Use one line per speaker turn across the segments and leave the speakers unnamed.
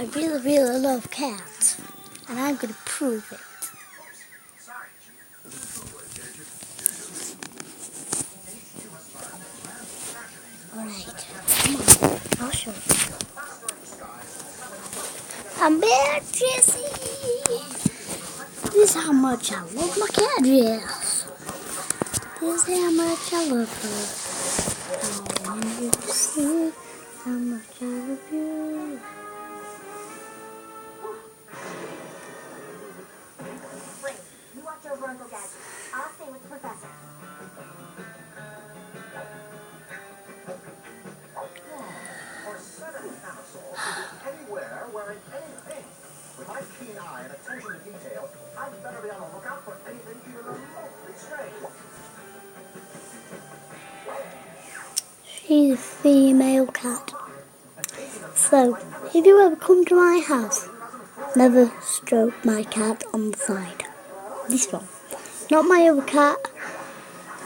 I really, really love cats, and I'm going to prove it. Alright, come on, I'll show you. I'm back, Jessie! This is how much I love my cat, Jess. This is how much I love her. I want you to see how much I love you.
Wait, you watch over Uncle Gadget. I'll stay with the professor.
For 7 castles to be anywhere wearing anything. With my keen eye and attention to detail, I'd better be on the lookout for anything even remotely strange.
She's a female cat. So, if you ever come to my house, never stroke my cat on the side. This one. Not my other cat.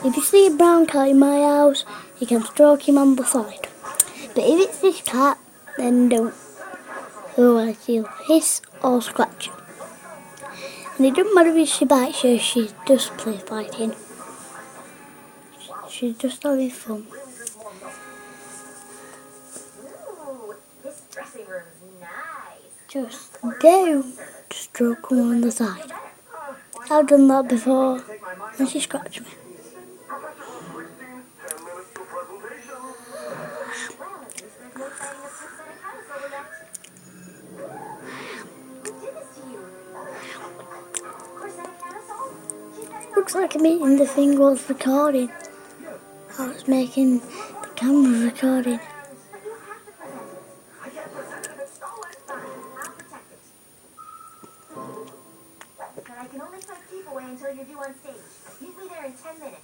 If you see a brown cat in my house, you can stroke him on the side. But if it's this cat, then don't. Otherwise he'll hiss or scratch. And it doesn't matter if she bites you, she's just play fighting. She's just having fun.
Ooh, this dressing room's nice.
Just don't stroke her on the side. I've done that before and she scratched me. Looks like I'm eating the thing was recording. I was making the camera recording.
But I can only try to keep away until you're due on stage. Meet me there in 10 minutes.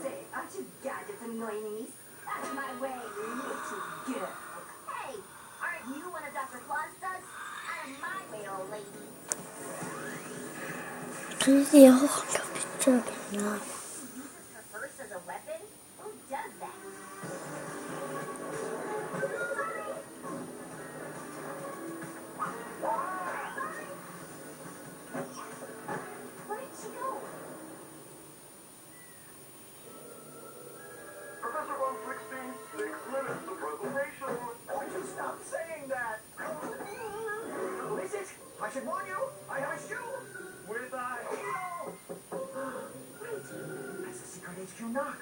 Say, aren't you gadgets annoying me? Out of my way, little girl. Hey, aren't you one of Dr. Claus' thugs? Out of my way, old lady.
Please, the whole picture now.
She uses her purse as a weapon? Who does that? Where did she go?
Professor 116, 6 minutes to presentation. Would you stop saying that? Who is it? I should warn you, I have a shoe with a heel. Wait, that's a secret HQ knock.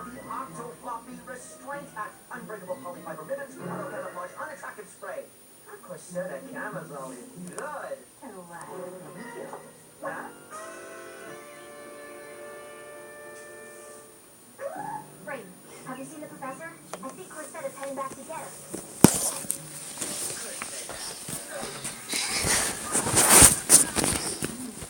The Octo-Floppy Restraint Hat. Unbreakable polyfiber ribbons, auto camouflage, unattractive spray. Corsetta camisole is good.
Oh, wow.
Huh?
Brain, have you seen the professor? I think Corsetta's heading back to get him.